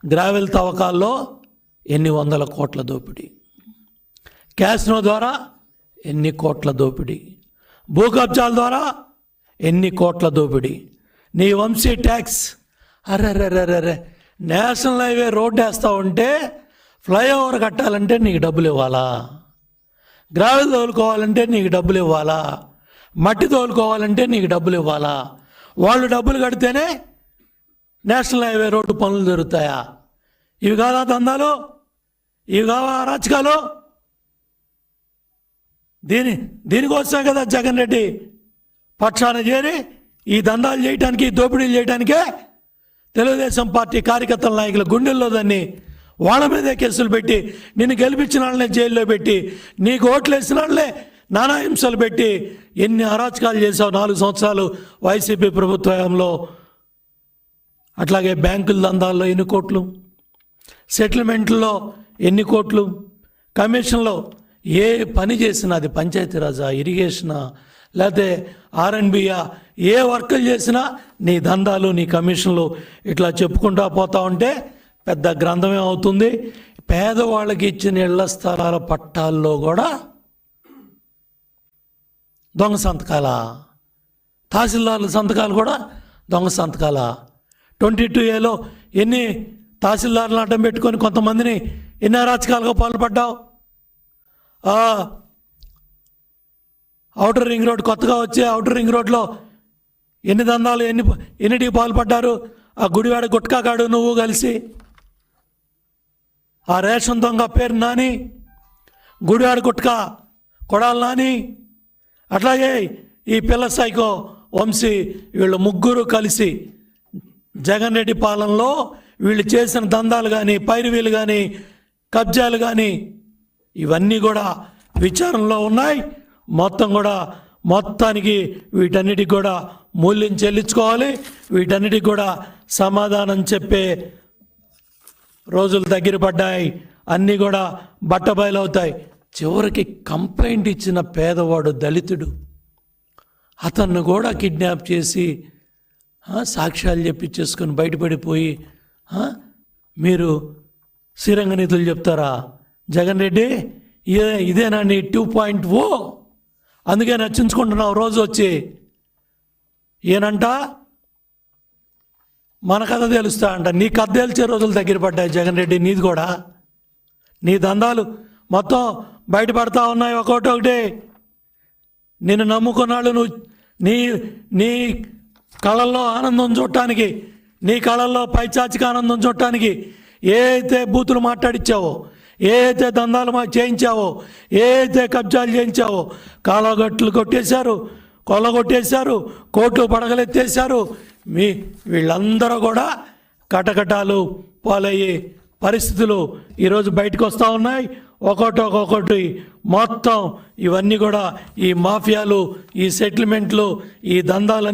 Gravel తవ్వకాల్లో ఎన్ని వందల కోట్ల దోపిడీ, క్యాసినో ద్వారా ఎన్ని కోట్ల దోపిడీ, భూ కబ్జాల ద్వారా ఎన్ని కోట్ల దోపిడీ, నీ వంశీ ట్యాక్స్. అర్రర్రర్రర్రే, నేషనల్ హైవే రోడ్డు వేస్తూ ఉంటే ఫ్లైఓవర్ కట్టాలంటే నీకు డబ్బులు ఇవ్వాలా, గ్రావెల్ తోలుకోవాలంటే నీకు డబ్బులు ఇవ్వాలా, మట్టి తోలుకోవాలంటే నీకు డబ్బులు ఇవ్వాలా. వాళ్ళు డబ్బులు కడితేనే నేషనల్ హైవే రోడ్డు పనులు జరుగుతాయా? ఇవి కాదా దందాలు? ఇవి కావా అరాచకాలు? దీనికోసమే కదా జగన్ రెడ్డి పక్షాన చేరి ఈ దందాలు చేయడానికి, దోపిడీలు చేయడానికే తెలుగుదేశం పార్టీ కార్యకర్తల నాయకుల గుండెల్లో దాన్ని వాళ్ళ మీదే కేసులు పెట్టి, నిన్ను గెలిపించిన వాళ్ళనే జైల్లో పెట్టి, నీకు ఓట్లు వేసిన వాళ్ళే నానా హింసలు పెట్టి ఎన్ని అరాచకాలు చేసావు 4 సంవత్సరాలు వైసీపీ ప్రభుత్వంలో. అట్లాగే బ్యాంకుల దందాల్లో ఎన్ని కోట్లు, సెటిల్మెంట్లో ఎన్ని కోట్లు, కమిషన్లో ఏ పని చేసినా, అది పంచాయతీరాజా, ఇరిగేషనా, లేకపోతే ఆర్ఎండ్బియా, ఏ వర్కులు చేసినా నీ దందాలు, నీ కమిషన్లు ఇట్లా చెప్పుకుంటూ పోతా ఉంటే పెద్ద గ్రంథమే అవుతుంది. పేదవాళ్ళకి ఇచ్చిన ఇళ్ల స్థలాల పట్టాల్లో కూడా దొంగ సంతకాల, తహసీల్దార్ల సంతకాలు కూడా దొంగ సంతకాల. 22A ఎన్ని తహసీల్దార్లను అడ్డం పెట్టుకొని కొంతమందిని ఎన్ని అరాచకాలుగా పాల్పడ్డావు. ఔటర్ రింగ్ రోడ్, కొత్తగా వచ్చే ఔటర్ రింగ్ రోడ్లో ఎన్ని దందాలు, ఎన్నిటికి పాల్పడ్డారు. ఆ గుడివాడ గుట్కాగాడు నువ్వు కలిసి, ఆ రేషన్ దొంగ పేరు నాని, గుడివాడ గుట్కా కొడాలి నాని, అట్లాగే ఈ పిల్ల సైకో వంశీ, వీళ్ళు ముగ్గురు కలిసి జగన్ రెడ్డి పాలనలో వీళ్ళు చేసిన దందాలు కానీ, పైరువీలు కానీ, కబ్జాలు కానీ ఇవన్నీ కూడా విచారణలో ఉన్నాయి. మొత్తానికి వీటన్నిటికి కూడా మూల్యం చెల్లించుకోవాలి. వీటన్నిటికి కూడా సమాధానం చెప్పే రోజులు దగ్గర పడ్డాయి. అన్నీ కూడా బట్టబయలవుతాయి. చివరికి కంప్లైంట్ ఇచ్చిన పేదవాడు దళితుడు, అతన్ని కూడా కిడ్నాప్ చేసి సాక్ష్యాలు చెప్పించేసుకొని బయటపడిపోయి మీరు శ్రీరంగ నీతులు చెప్తారా? జగన్ రెడ్డి, ఇదేనా నీ 2.0? అందుకే నచ్చించుకుంటున్నావు రోజు వచ్చి. ఏనంట మన కథ తెలుస్తా అంట. నీ కథ తెలిసే రోజులు దగ్గర పడ్డాయి జగన్ రెడ్డి. నీది కూడా, నీ దందాలు మొత్తం బయటపడతా ఉన్నాయి ఒకటి. నిన్ను నమ్ముకున్నాళ్ళు నువ్వు నీ కళల్లో ఆనందం చూడటానికి, నీ కళల్లో పైచాచిక ఆనందం చూడటానికి ఏ అయితే బూతులు మాట్లాడించావో, ఏ అయితే దందాలు చేయించావో, ఏ అయితే కబ్జాలు చేయించావో, కాలగట్లు కొట్టేశారు, కొల్లగొట్టేశారు, కోట్లు పడగలెత్తేశారు. వీళ్ళందరూ కూడా కటకటాలు పాలయ్యే పరిస్థితులు ఈరోజు బయటకు వస్తూ ఉన్నాయి. ఒక్కొక్కటి మొత్తం ఇవన్నీ కూడా ఈ మాఫియాలు, ఈ సెటిల్మెంట్లు, ఈ దందాలన్నీ